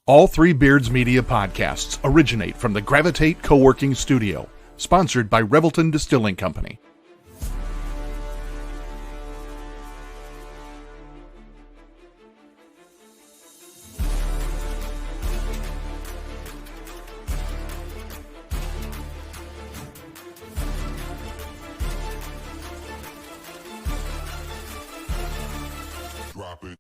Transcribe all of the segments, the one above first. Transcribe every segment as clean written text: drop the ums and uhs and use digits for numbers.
All Three Beards Media podcasts originate from the Gravitate Co-working Studio, sponsored by Revelton Distilling Company. Drop it.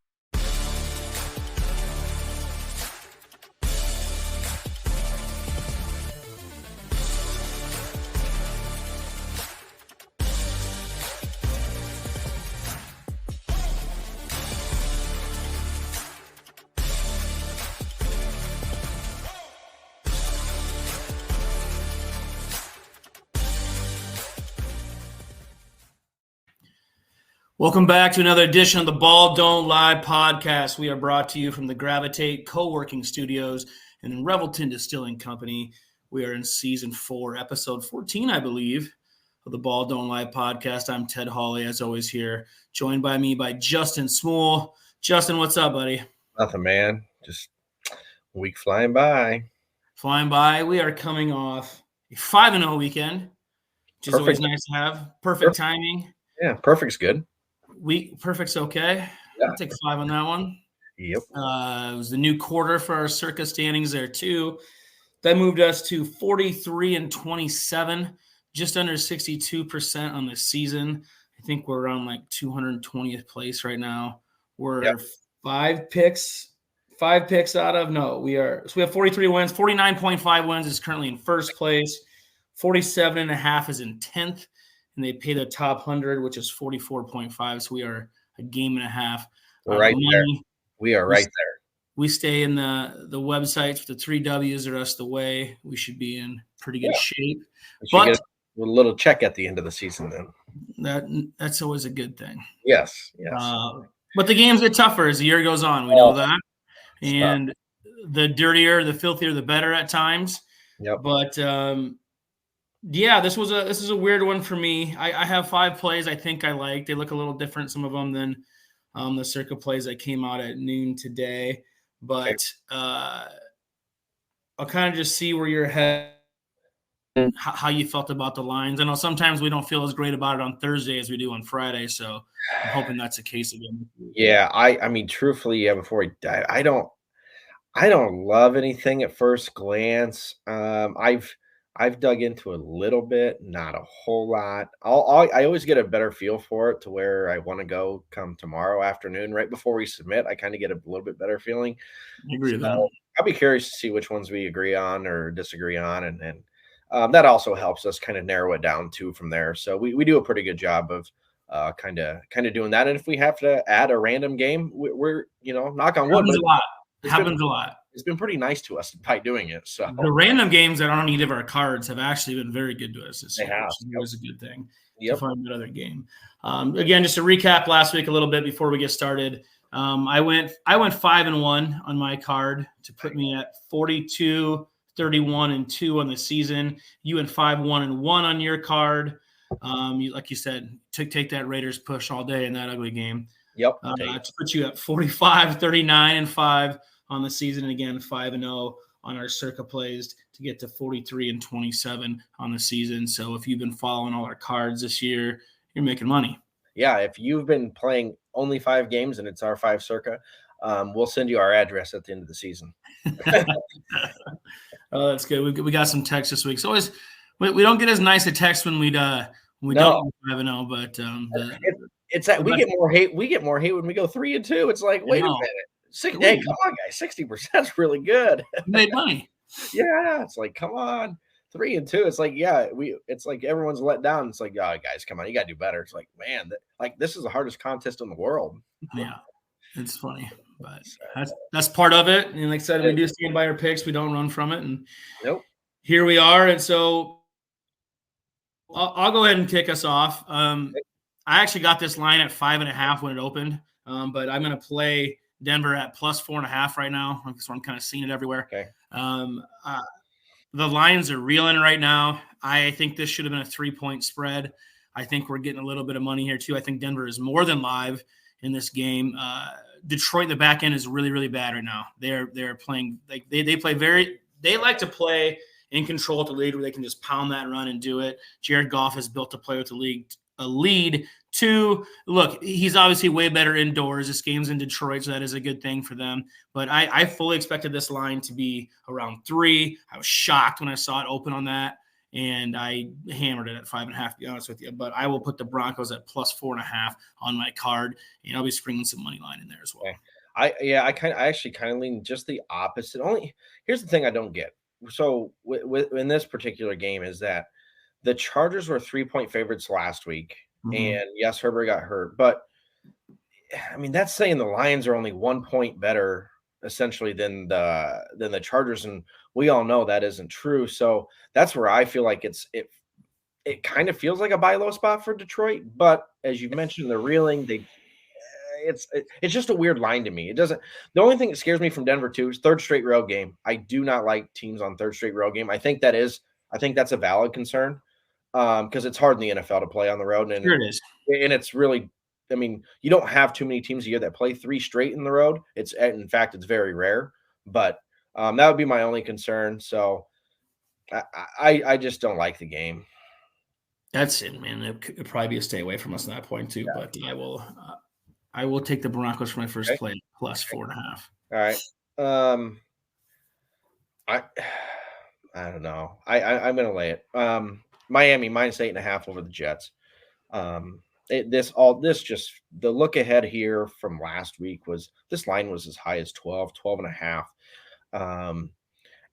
Welcome back to another edition of the Ball Don't Lie podcast. We are brought to you from the Gravitate Co-working Studios and Revelton Distilling Company. We are in season 4, episode 14, I believe, of the Ball Don't Lie podcast. I'm Ted Hawley, as always, here, joined by me by Justin Smool. Justin, what's up, buddy? Nothing, man. Just a week flying by. Flying by. We are coming off a 5-0 weekend, which is always nice to have. Perfect timing. Yeah, perfect's good. Perfect's okay. Yeah. I'll take 5 on that one. Yep. It was the new quarter for our circa standings there too. That moved us to 43-27, just under 62% on the season. I think we're around like 220th place right now. We're 5 picks out of we have 43 wins. 49.5 wins is currently in first place. 47.5 is in 10th. And they pay the top 100, which is 44.5. So we are a game and a half. Right there. We are right there. We stay in the websites with the 3 W's the rest of the way. We should be in pretty good shape. But get a little check at the end of the season then. That's always a good thing. Yes. But the games get tougher as the year goes on. We know that. And the dirtier, the filthier, the better at times. Yep. But yeah, this is a weird one for me. I have 5 plays I think I like. They look a little different, some of them, than the circa plays that came out at noon today. But I'll kind of just see where your head, how you felt about the lines. I know sometimes we don't feel as great about it on Thursday as we do on Friday, so I'm hoping that's the case again. Yeah, I mean, truthfully, before we dive, I don't love anything at first glance. I've dug into a little bit, not a whole lot. I always get a better feel for it to where I want to go come tomorrow afternoon, right before we submit. I kind of get a little bit better feeling. I agree with that. I'll be curious to see which ones we agree on or disagree on, and that also helps us kind of narrow it down too from there. So we do a pretty good job of kind of doing that. And if we have to add a random game, we're knock on wood. Happens a lot. It's been pretty nice to us by doing it. So the random games that aren't on either of our cards have actually been very good to us this year. Have. Which is a good thing to find another game. Again, just to recap last week a little bit before we get started. I went 5-1 on my card to put me at 42-31-2 on the season. You went 5-1-1 on your card. Like you said, take that Raiders push all day in that ugly game. Yep. To put you at 45-39-5 on the season, and again 5-0 on our circa plays to get to 43-27 on the season. So if you've been following all our cards this year, you're making money. Yeah, if you've been playing only 5 games and it's our 5 circa, we'll send you our address at the end of the season. Oh, that's good. We got some text this week. So always we don't get as nice a text when we don't 5-0, but it's that we get more hate. We get more hate when we go 3-2. It's like, wait a minute. Come on, guys. 60% is really good. You made money. Yeah, it's like, come on. 3-2. It's like, it's like everyone's let down. It's like, oh, guys, come on, you gotta do better. It's like, man, this is the hardest contest in the world. Yeah, it's funny, but that's part of it. And like I said, we do stand by our picks. We don't run from it. And here we are. And so I'll go ahead and kick us off. I actually got this line at 5.5 when it opened, but I'm gonna play Denver at +4.5 right now. So I'm kind of seeing it everywhere. Okay. The Lions are reeling right now. I think this should have been a 3-point spread. I think we're getting a little bit of money here too. I think Denver is more than live. in this game. Detroit, the back end is really, really bad right now. They're playing like they play they like to play in control of the lead where they can just pound that run and do it. Jared Goff has built to play with a lead. Two, look, he's obviously way better indoors. This game's in Detroit, so that is a good thing for them. But I fully expected this line to be around 3. I was shocked when I saw it open on that, and I hammered it at 5.5, to be honest with you. But I will put the Broncos at plus 4.5 on my card, and I'll be springing some money line in there as well. Okay. I actually kind of lean just the opposite. Only here's the thing I don't get. So in this particular game is that the Chargers were 3-point favorites last week, and yes, Herbert got hurt, but I mean that's saying the Lions are only 1 point better essentially than the Chargers, and we all know that isn't true. So that's where I feel like it kind of feels like a buy low spot for Detroit, but as you mentioned, they're reeling. It's just a weird line to me. It doesn't. The only thing that scares me from Denver too is third straight road game. I do not like teams on third straight road game. I think that's a valid concern because it's hard in the NFL to play on the road, and Sure it is. And it's really. I mean, you don't have too many teams a year that play 3 straight in the road. In fact, it's very rare. But that would be my only concern. So I just don't like the game. That's it, man. It could probably be a stay away from us at that point too. Yeah. But I will take the Broncos for my first play plus 4.5. All right. I don't know. I'm gonna lay it. Miami minus 8.5 over the Jets. The look ahead here from last week was this line was as high as 12.5.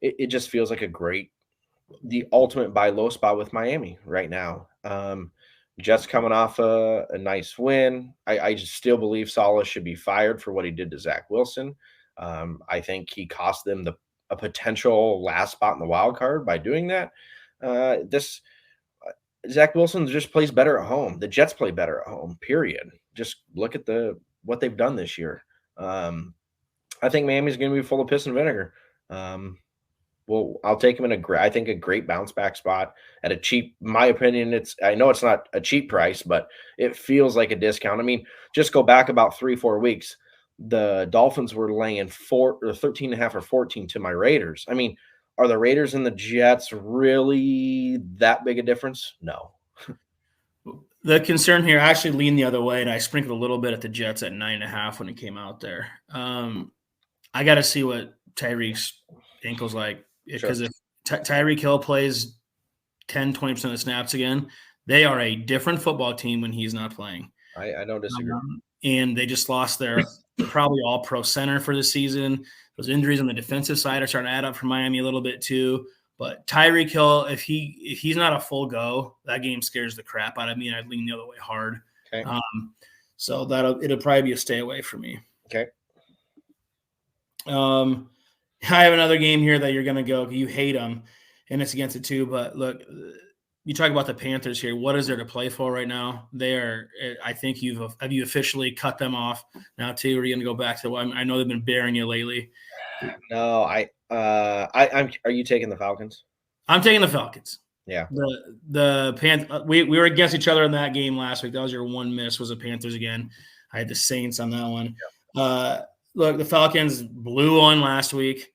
It just feels like the ultimate buy low spot with Miami right now. Jets coming off a nice win. I just still believe Saleh should be fired for what he did to Zach Wilson. I think he cost them a potential last spot in the wild card by doing that. Zach Wilson just plays better at home. The Jets play better at home, period. Just look at what they've done this year. I think Miami's going to be full of piss and vinegar. Well, I'll take him in a great bounce back spot at a cheap, in my opinion. I know it's not a cheap price, but it feels like a discount. I mean, just go back about 3-4 weeks. The Dolphins were laying 13.5 or 14 to my Raiders. I mean, are the Raiders and the Jets really that big a difference? No. The concern here, I actually leaned the other way, and I sprinkled a little bit at the Jets at 9.5 when it came out there. I got to see what Tyreek's ankle's like, because if Tyreek Hill plays 10-20% of the snaps again, they are a different football team when he's not playing. I don't disagree. And they just lost their probably all-pro center for the season. Those injuries on the defensive side are starting to add up for Miami a little bit too. But Tyreek Hill, if he's not a full go, that game scares the crap out of me, and I'd lean the other way hard. Okay. So it'll probably be a stay away for me. Okay. I have another game here that you're going to go. You hate them, and it's against it too. But look, you talk about the Panthers here. What is there to play for right now? I think have you officially cut them off now too? Or are you going to go back to? I know they've been bearing you lately. No, are you taking the Falcons? I'm taking the Falcons. Yeah. The Panthers. We were against each other in that game last week. That was your one miss. Was the Panthers again? I had the Saints on that one. Yeah. Look, the Falcons blew on last week.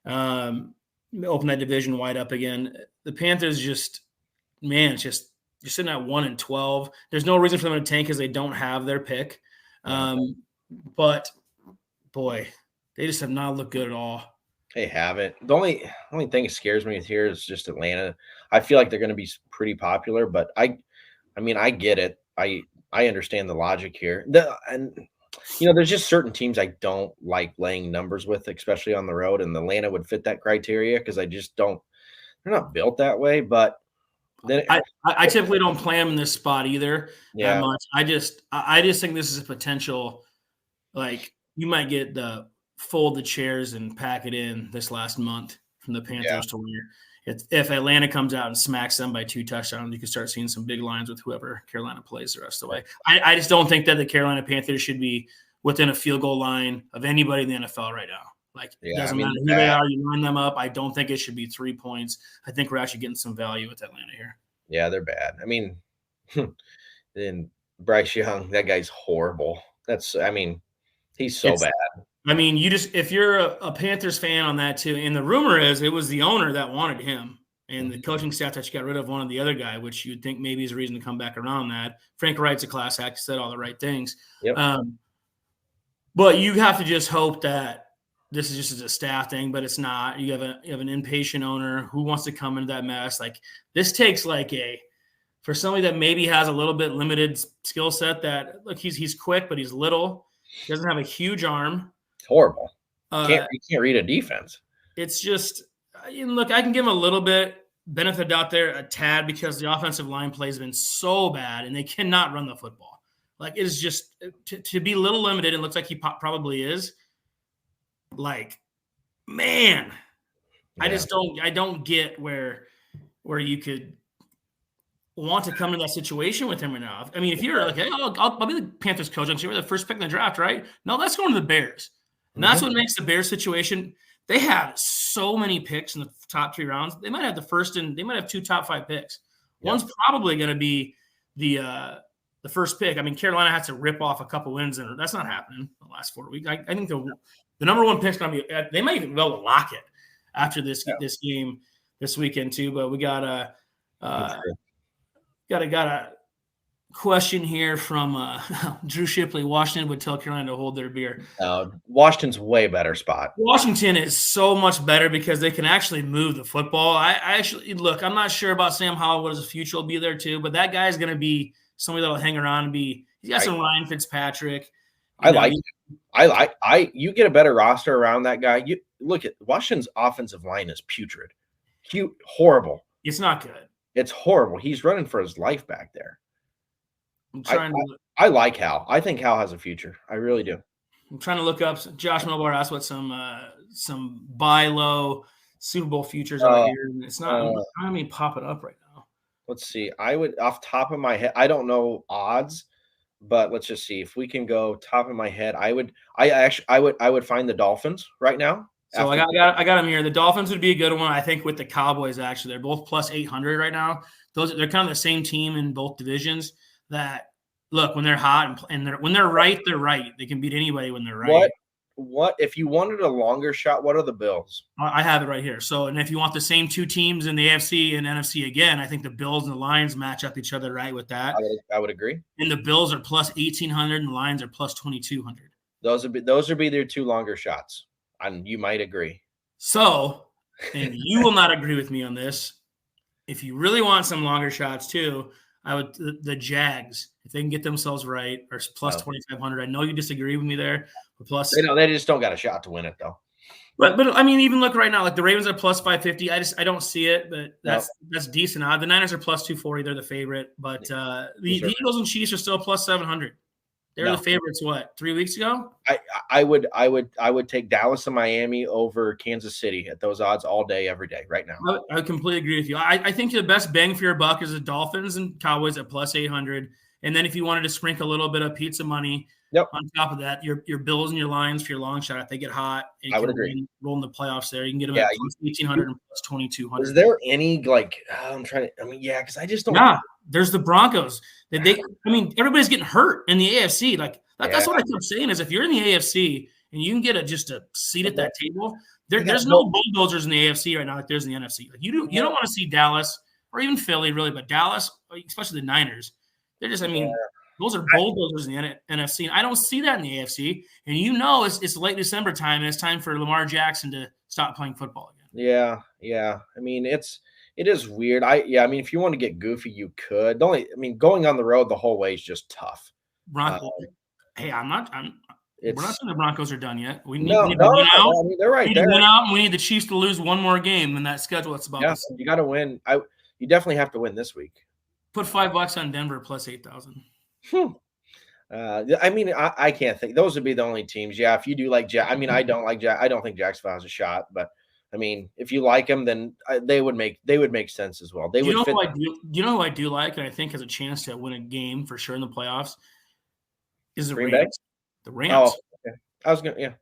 Opened that division wide up again. The Panthers you're sitting at 1-12. There's no reason for them to tank because they don't have their pick. But boy, they just have not looked good at all. They haven't. The only thing that scares me here is just Atlanta. I feel like they're going to be pretty popular, but I mean, I get it. I understand the logic here. There's just certain teams I don't like laying numbers with, especially on the road, and Atlanta would fit that criteria because I just don't. They're not built that way, but then I typically don't play them in this spot either. Yeah. That much. I just think this is a potential. Like you might get the fold the chairs and pack it in this last month from the Panthers to where if Atlanta comes out and smacks them by 2 touchdowns, you can start seeing some big lines with whoever Carolina plays the rest of the way. I just don't think that the Carolina Panthers should be within a field goal line of anybody in the NFL right now. Like, it doesn't matter who they are, you line them up. I don't think it should be 3 points. I think we're actually getting some value with Atlanta here. Yeah, they're bad. I mean, then Bryce Young, that guy's horrible. I mean, he's so bad. I mean, if you're a Panthers fan on that too, and the rumor is it was the owner that wanted him, and the coaching staff that you got rid of one of the other guy, which you'd think maybe is a reason to come back around that. Frank Wright's a class act, said all the right things. Yep. But you have to just hope that this is just a staff thing, but it's not. You have an impatient owner who wants to come into that mess. Like this takes for somebody that maybe has a little bit limited skill set. That look, he's quick, but he's little. He doesn't have a huge arm. It's horrible. You can't read a defense. It's just look. I can give him a little bit benefit out there, a tad, because the offensive line play has been so bad, and they cannot run the football. Like it is just to be a little limited. It looks like he probably is. Like, man, yeah. I don't get where you could want to come to that situation with him right now. I mean, if you're like, hey, I'll be the Panthers coach, I'm sure we're the first pick in the draft, right? No, that's going to the Bears. And that's what makes the Bears situation. They have so many picks in the top 3 rounds. They might have the first and they might have 2 top 5 picks. Yeah. One's probably going to be the first pick. I mean, Carolina has to rip off a couple wins, and that's not happening the last 4 weeks. I think the number 1 pick is going to be. They might even be able to lock it after this game this weekend too. But we got a question here from Drew Shipley. Washington would tell Carolina to hold their beer. Washington's way better spot. Washington is so much better because they can actually move the football. I actually look. I'm not sure about Sam Howell. What his future will be there too, but that guy's going to be somebody that'll hang around and be. He's got some Ryan Fitzpatrick. You get a better roster around that guy. You look at Washington's offensive line is putrid, horrible. It's not good. It's horrible. He's running for his life back there. I like Hal. I think Hal has a future. I really do. I'm trying to look up. Josh Melbar asked what some buy low Super Bowl futures are here. And it's not. I mean, pop it up right now. Let's see. I would, off top of my head, I don't know odds, but let's just see if we can go top of my head. I would find the Dolphins right now. So I got them here. The Dolphins would be a good one, I think, with the Cowboys. Actually, they're both plus 800 right now. They're kind of the same team in both divisions. That look, when they're hot and when they're right, they're right. They can beat anybody when they're right. What if you wanted a longer shot? What are the Bills? I have it right here. So, and if you want the same 2 teams in the AFC and NFC again, I think the Bills and the Lions match up each other right with that. I would agree. And the Bills are plus 1,800 and the Lions are plus 2,200. Those would be their 2 longer shots. And you might agree. So, and you will not agree with me on this. If you really want some longer shots too, the Jags, if they can get themselves right, are plus 2,500. I know you disagree with me there, but plus they just don't got a shot to win it though. But I mean, even look right now, like the Ravens are plus 550. I don't see it, but that's decent odd. The Niners are plus 240. They're the favorite, but the Eagles and Chiefs are still plus 700. They were the favorites. What, 3 weeks ago? I would take Dallas and Miami over Kansas City at those odds all day, every day, right now. I completely agree with you. I think the best bang for your buck is the Dolphins and Cowboys at plus 800, and then if you wanted to sprinkle a little bit of pizza money on top of that, your Bills and your Lions for your long shot. If they get hot, and I would agree. Roll in the playoffs there, you can get them at plus 1,800 and plus 2,200. Is there any because I just don't. Yeah, there's the Broncos. Everybody's getting hurt in the AFC. That's what I kept saying is if you're in the AFC and you can get just a seat at that table, there's no bulldozers in the AFC right now like there's in the NFC. Like you don't want to see Dallas or even Philly really, but Dallas, especially the Niners, they're just those are bulldozers in the NFC. And I don't see that in the AFC. And it's late December time and it's time for Lamar Jackson to stop playing football again. Yeah. I mean, it is weird. If you want to get goofy, you could. Going on the road the whole way is just tough. Broncos. We're not saying the Broncos are done yet. We need to win out. They're right. We need to win out, and we need the Chiefs to lose one more game in that schedule. It's about you got to win. You definitely have to win this week. Put $5 on Denver plus 8,000. I can't think. Those would be the only teams. Yeah, if you do like Jack. I don't like Jack. I don't think Jacksonville has a shot, but if you like them, then they would make sense as well. You know who I do like, and I think has a chance to win a game for sure in the playoffs is the Green Rams. Bay? The Rams. Oh, okay. I was gonna,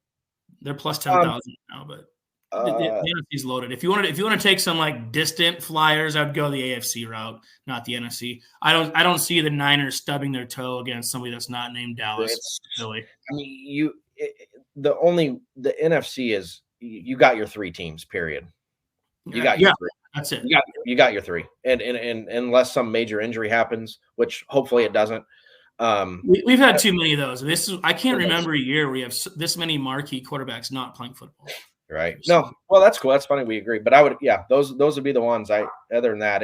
They're plus 10,000 now, but The NFC's loaded. If you want to take some like distant flyers, I'd go the AFC route, not the NFC. I don't see the Niners stubbing their toe against somebody that's not named Dallas. Philly. I mean, the NFC is you got your 3 teams. Period. You got your 3. That's it. You got your 3, and unless some major injury happens, which hopefully it doesn't. We've had too many of those. I can't remember a year where we have this many marquee quarterbacks not playing football. Right. No. Well, that's cool. That's funny. We agree. But I would, those would be the ones. Other than that,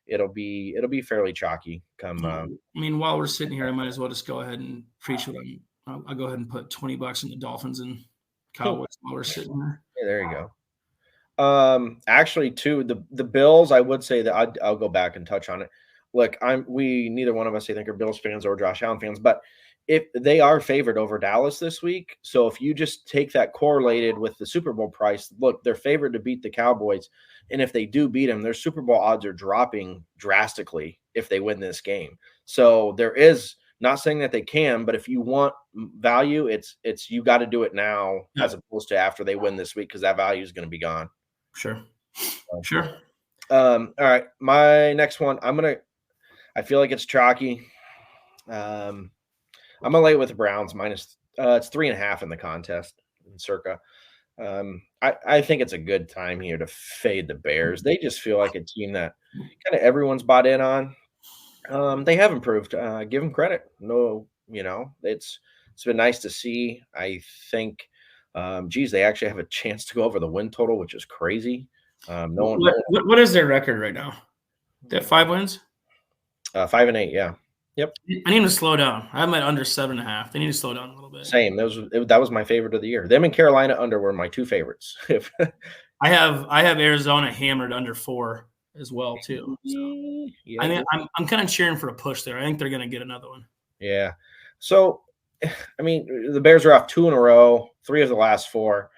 it'll be fairly chalky. I mean, while we're sitting here, I might as well just go ahead and preach I'll go ahead and put $20 in the Dolphins and Cowboys while we're sitting there. Hey, there you go. Actually, too, the Bills, I would say that I'll go back and touch on it. Look, neither one of us, I think, are Bills fans or Josh Allen fans, but if they are favored over Dallas this week, so if you just take that correlated with the Super Bowl price, look, they're favored to beat the Cowboys, and if they do beat them, their Super Bowl odds are dropping drastically if they win this game. So there is, not saying that they can, but if you want value, it's you got to do it now as opposed to after they win this week, because that value is going to be gone. Sure. All right, my next one, I feel like it's chalky. I'm gonna lay it with the Browns minus. It's 3.5 in the contest in circa. I think it's a good time here to fade the Bears. They just feel like a team that kind of everyone's bought in on. They have improved. Give them credit. No, it's been nice to see. I think, they actually have a chance to go over the win total, which is crazy. What is their record right now? They have 5 wins. 5-8. Yeah. Yep. I need them to slow down. I'm at under 7.5. They need to slow down a little bit. Same. That was my favorite of the year. Them and Carolina under were my 2 favorites. I have Arizona hammered under 4 as well too. So yeah, I mean, I'm kind of cheering for a push there. I think they're going to get another one. Yeah. So, I mean, the Bears are off 2 in a row, 3 of the last 4.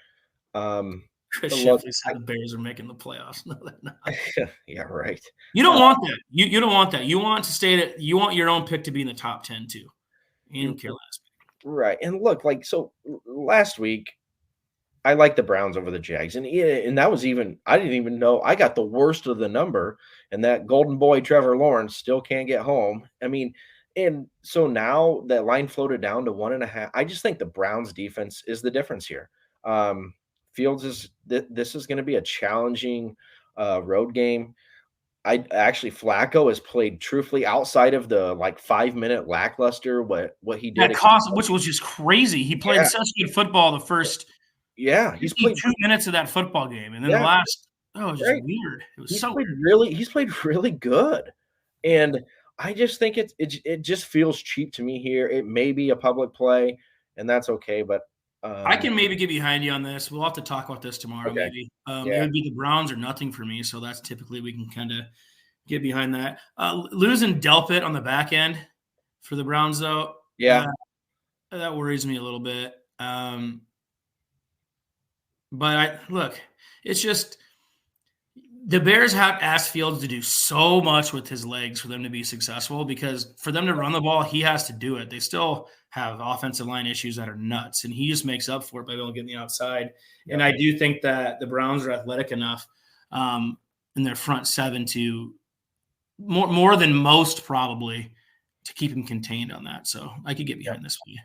Chris Sheffield said the Bears are making the playoffs. No, they're not. Yeah, right. You don't want that. You don't want that. You want your own pick to be in the top 10 too. In Carolina's pick. Right. And look, so last week I liked the Browns over the Jags. And that was I didn't even know I got the worst of the number, and that golden boy Trevor Lawrence still can't get home. I mean, and so now that line floated down to 1.5. I just think the Browns defense is the difference here. Fields this is going to be a challenging road game. Flacco has played truthfully outside of the 5-minute lackluster what he did. Which was just crazy. He played such good football the first. Yeah, he's played 2 minutes of that football game, and then the last. Oh, it was just weird. It was He's played really good, and I just think it just feels cheap to me here. It may be a public play, and that's okay, but. I can maybe get behind you on this. We'll have to talk about this tomorrow, okay. maybe. It would be the Browns or nothing for me, so that's typically we can kind of get behind that. Losing Delpit on the back end for the Browns, though, that worries me a little bit. But it's just the Bears have asked Fields to do so much with his legs for them to be successful, because for them to run the ball, he has to do it. They still have offensive line issues that are nuts, and he just makes up for it by being able to get in the outside. Yeah. And I do think that the Browns are athletic enough in their front 7 to more than most probably to keep him contained on that. So I could get behind this one.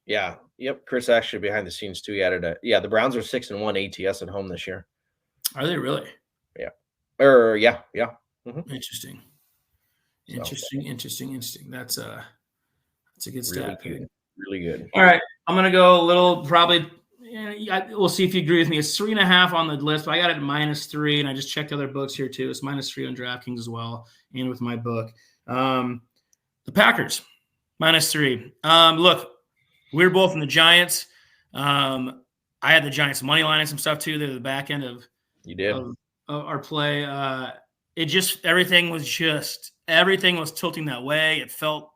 Yeah. Yep. Chris actually behind the scenes too. He added the Browns are 6-1 ATS at home this year. Are they really? Yeah. Yeah. Mm-hmm. Interesting. That's a good stat. Really good. All right. I'm going to go a little probably we'll see if you agree with me. It's 3.5 on the list, but I got it at -3, and I just checked other books here too. It's -3 on DraftKings as well, and with my book. The Packers, -3. Look, we were both in the Giants. I had the Giants money line and some stuff too. They're the back end of our play. Everything was tilting that way. It felt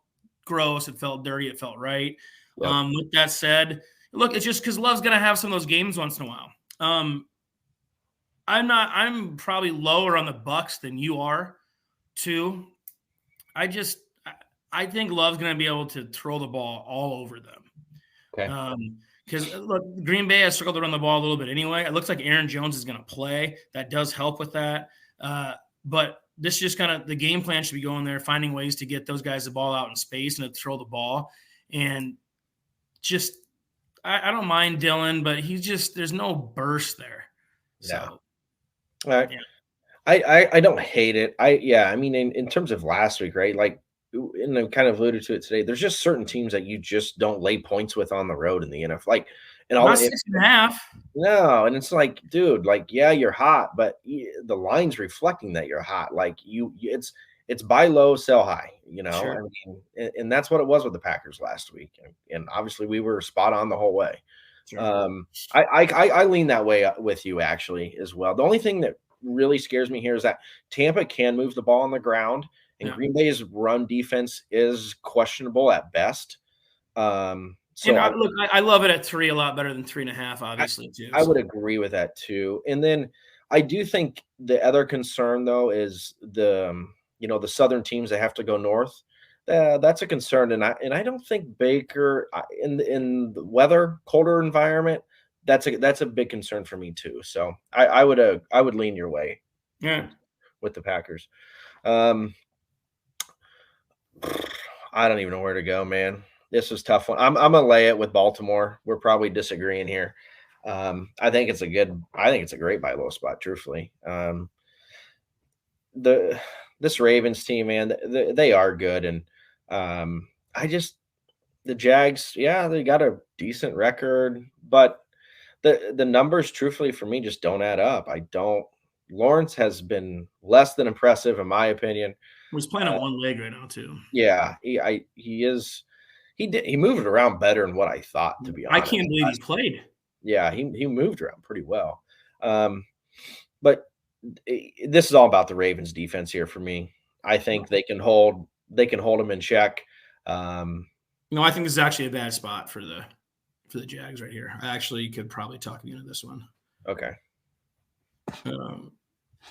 gross. It felt dirty. It felt right. Yep. With that said, look, it's just because Love's going to have some of those games once in a while. I'm probably lower on the Bucs than you are too. I think Love's going to be able to throw the ball all over them. Okay. Because look, Green Bay has struggled to run the ball a little bit anyway. It looks like Aaron Jones is going to play. That does help with that. But this just kind of the game plan should be going there, finding ways to get those guys the ball out in space and to throw the ball. And just I don't mind Dillon, but there's no burst there. So, yeah. I don't hate it. I mean, in terms of last week, right? Like, and I kind of alluded to it today. There's just certain teams that you just don't lay points with on the road in the NFL. Like, and all not 6.5. No, and it's like, dude, like, yeah, you're hot, but the line's reflecting that you're hot. Like, it's buy low, sell high. You know, Sure. I mean, and that's what it was with the Packers last week. And obviously, we were spot on the whole way. Sure. I lean that way with you actually as well. The only thing that really scares me here is that Tampa can move the ball on the ground, and Green Bay's run defense is questionable at best. So I love it at 3 a lot better than 3.5, obviously, too. I would agree with that too. And then I do think the other concern though is the southern teams that have to go north. That's a concern, and I don't think Baker in the weather colder environment. That's a big concern for me too. So I would lean your way. Yeah. With the Packers. I don't even know where to go, man. This was a tough one. I'm gonna lay it with Baltimore. We're probably disagreeing here. I think it's a great buy low spot, truthfully. This Ravens team, man, they are good, and the Jags, yeah, they got a decent record, but the numbers, truthfully, for me, just don't add up. Lawrence has been less than impressive, in my opinion. He's playing on one leg right now, too. Yeah, he is. He moved it around better than what I thought, to be honest. I can't believe he played. Yeah, he moved around pretty well. But this is all about the Ravens defense here for me. I think they can hold him in check. No, I think this is actually a bad spot for the Jags right here. I actually could probably talk you into this one. Okay.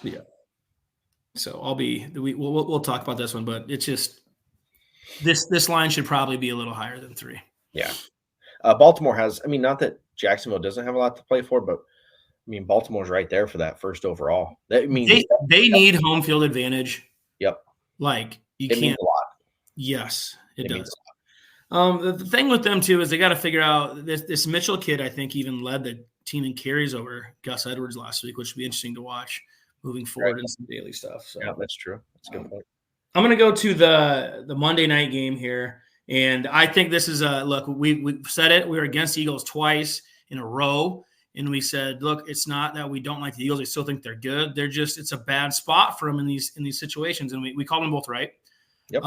Yeah. So we'll talk about this one, but it's just this line should probably be a little higher than 3. Yeah. Baltimore has, I mean, not that Jacksonville doesn't have a lot to play for, but I mean, Baltimore's right there for that first overall. That means they need home field advantage. Yep. Like it means a lot. Yes, it does. The thing with them too is they got to figure out this Mitchell kid. I think even led the team in carries over Gus Edwards last week, which would be interesting to watch moving forward in some daily stuff. So yeah, that's true. That's a good point. I'm going to go to the Monday night game here, and I think this is a look. We said it. We were against the Eagles twice in a row, and we said, look, it's not that we don't like the Eagles. We still think they're good. It's a bad spot for them in these situations, and we called them both right. Yep.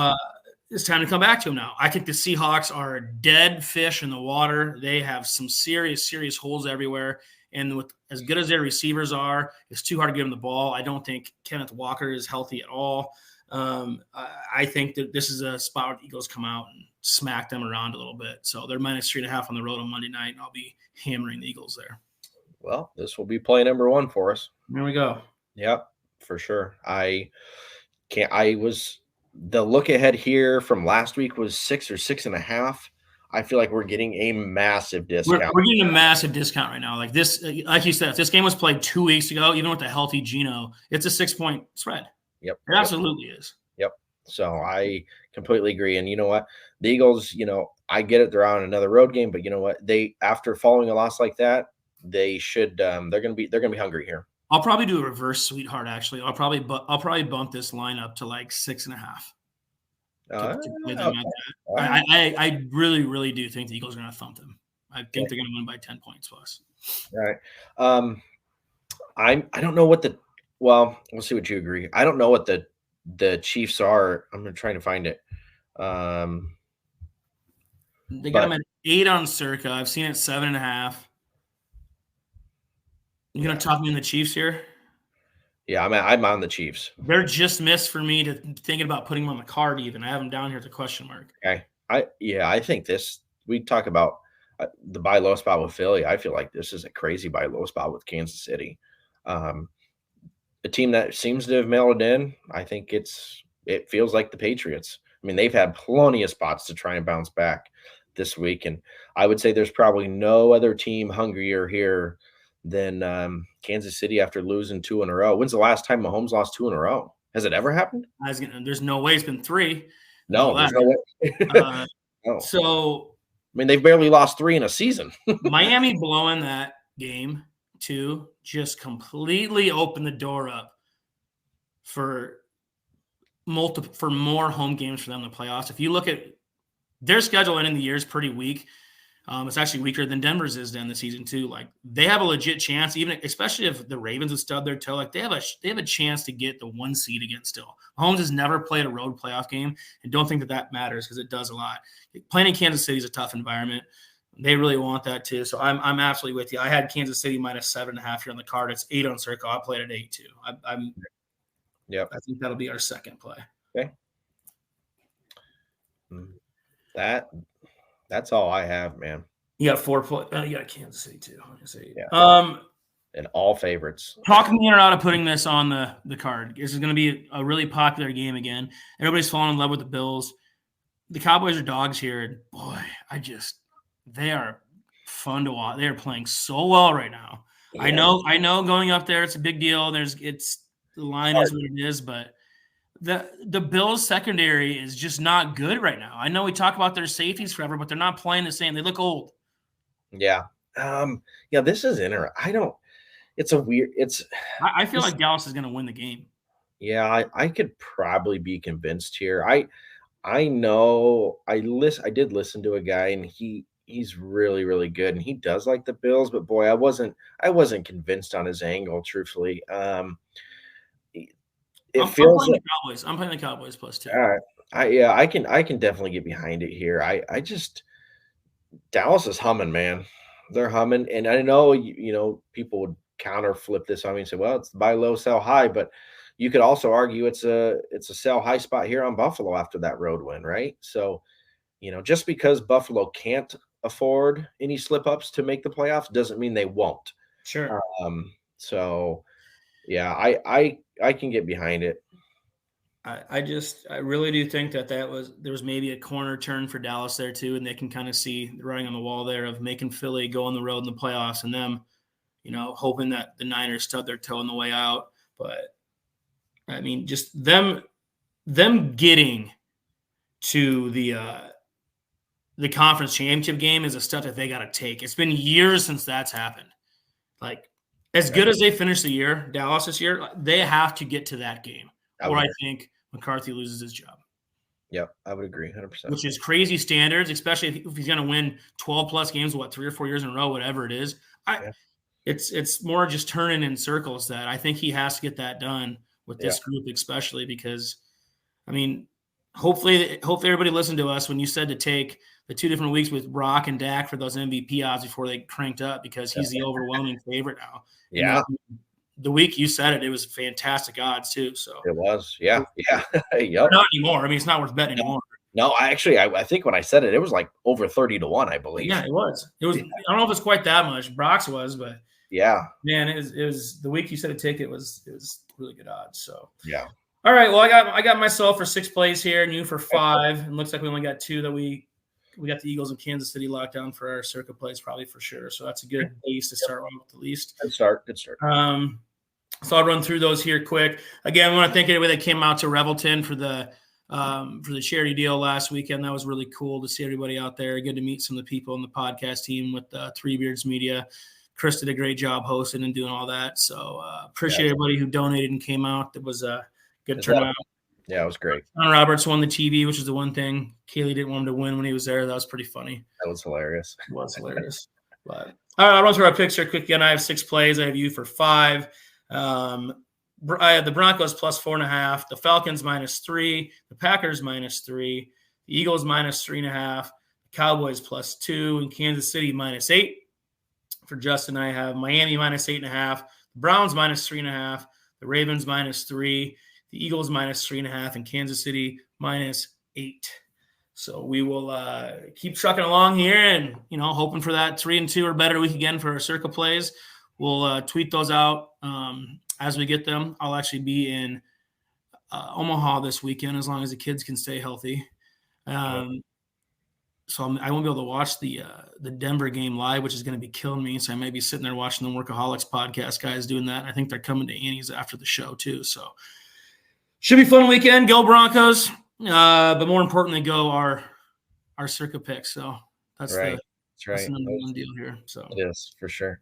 It's time to come back to them now. I think the Seahawks are dead fish in the water. They have some serious holes everywhere. And with as good as their receivers are, it's too hard to give them the ball. I don't think Kenneth Walker is healthy at all. I think that this is a spot where the Eagles come out and smack them around a little bit. So they're -3.5 on the road on Monday night, and I'll be hammering the Eagles there. Well, this will be play number 1 for us. There we go. Yep, for sure. The look ahead here from last week was 6 or 6.5. I feel like we're getting a massive discount. We're getting a massive discount right now. Like this, like you said, if this game was played 2 weeks ago, even with a healthy Geno, it's a 6-point spread. Yep. It absolutely is. Yep. So I completely agree. And you know what? The Eagles, I get it. They're on another road game, but you know what? After following a loss like that, they should, they're going to be hungry here. I'll probably do a reverse sweetheart. Actually, I'll probably bump this line up to like 6.5. I really, really do think the Eagles are going to thump them. I think they're going to win by 10 points plus. All right. I don't know what we'll see what you agree. I don't know what the Chiefs are. I'm trying to find it. They got them at 8 on Circa. I've seen it 7.5. You going to talk me in the Chiefs here? Yeah, I'm on the Chiefs. They're just missed for me to thinking about putting them on the card even. I have them down here at the question mark. Okay. I think we talk about the buy low spot with Philly. I feel like this is a crazy buy low spot with Kansas City. A team that seems to have mailed it in. I think it feels like the Patriots. I mean, they've had plenty of spots to try and bounce back. this week, and I would say there's probably no other team hungrier here than Kansas City after losing 2 in a row. When's the last time Mahomes lost 2 in a row? Has it ever happened? There's no way it's been 3. No, there's no way. No. So, I mean, they've barely lost 3 in a season. Miami blowing that game too just completely opened the door up for more home games for them in the playoffs. If you look at their schedule ending the year is pretty weak. It's actually weaker than Denver's is in the season too. Like they have a legit chance, even especially if the Ravens would stub their toe. Like they have a chance to get the 1 seed again still. Mahomes has never played a road playoff game, and don't think that matters because it does a lot. Playing in Kansas City is a tough environment. They really want that too. So I'm absolutely with you. I had Kansas City minus 7.5 here on the card. It's 8 on Circle. I played at 8 too. Yep. I think that'll be our second play. Okay. That's all I have, man. You got 4 play. You got Kansas City too. Yeah. And all favorites. Talk me in or out of putting this on the card. This is going to be a really popular game again. Everybody's falling in love with the Bills. The Cowboys are dogs here. And boy, they are fun to watch. They are playing so well right now. Yeah. I know going up there, it's a big deal. The line is what it is, but the Bills secondary is just not good right now. I know we talk about their safeties forever, but they're not playing the same. They look old. Yeah. This is interesting. I feel like Dallas is going to win the game. Yeah, I could probably be convinced here. I know I did listen to a guy, and he's really, really good, and he does like the Bills, but boy, I wasn't convinced on his angle, truthfully. I'm playing the Cowboys plus 2. All right. I can definitely get behind it here. Dallas is humming, man. They're humming, and I know people would counter flip this on me and say, well, it's buy low, sell high, but you could also argue it's a sell high spot here on Buffalo after that road win, right? So, just because Buffalo can't afford any slip ups to make the playoffs doesn't mean they won't. Sure. So yeah, I can get behind it. I really do think there was maybe a corner turn for Dallas there too, and they can kind of see the writing on the wall there of making Philly go on the road in the playoffs and them, hoping that the Niners stub their toe on the way out. But I mean, just them getting to the conference championship game is a step that they got to take. It's been years since that's happened. Like as good as they finished the year, Dallas this year, they have to get to that game. I think McCarthy loses his job. Yep, I would agree 100%. Which is crazy standards, especially if he's going to win 12-plus games, 3 or 4 years in a row, whatever it is. It's more just turning in circles that I think he has to get that done with this group, especially because, I mean, hopefully everybody listened to us when you said to take the 2 different weeks with Brock and Dak for those MVP odds before they cranked up because he's the overwhelming favorite now. Yeah. The week you said it was fantastic odds too. So it was, yeah. Yep. Not anymore. I mean, it's not worth betting anymore. No, I think when I said it, it was like over 30-1, I believe. Yeah, it was. I don't know if it's quite that much. Brock's was, but yeah, man, it was the week you said a ticket it was really good odds. So yeah. All right. Well, I got myself for 6 plays here, and you for 5. And looks like we only got 2 that we got the Eagles and Kansas City locked down for our circuit plays, probably for sure. So that's a good base to start with, at least. Good start. So I'll run through those here quick. Again, I want to thank everybody that came out to Revelton for the charity deal last weekend. That was really cool to see everybody out there. Good to meet some of the people in the podcast team with Three Beards Media. Chris did a great job hosting and doing all that. So appreciate everybody who donated and came out. It was a good turnout. Yeah, it was great. John Roberts won the TV, which is the one thing. Kaylee didn't want him to win when he was there. That was pretty funny. That was hilarious. It was hilarious. But all right, I'll run through our picks here quick. Again, I have 6 plays. I have you for 5. I had the Broncos plus 4.5, the Falcons -3, the Packers -3, the Eagles -3.5, the Cowboys plus 2, and Kansas City -8. For Justin, I have Miami -8.5, the Browns -3.5, the Ravens -3, the Eagles -3.5, and Kansas City -8. So we will keep trucking along here and, hoping for that 3-2 or better week again for our circle plays. We'll tweet those out as we get them. I'll actually be in Omaha this weekend as long as the kids can stay healthy. So I won't be able to watch the Denver game live, which is going to be killing me. So I may be sitting there watching the Workaholics podcast guys doing that. I think they're coming to Annie's after the show too. So should be fun weekend. Go Broncos. But more importantly, go our circa picks. So that's right. That's the number one deal here. So it is for sure.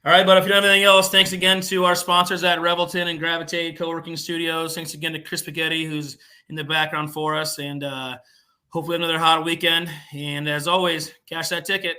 All right, but if you don't have anything else, thanks again to our sponsors at Revelton and Gravitate Co-working Studios. Thanks again to Chris Spaghetti, who's in the background for us, and hopefully another hot weekend. And as always, cash that ticket.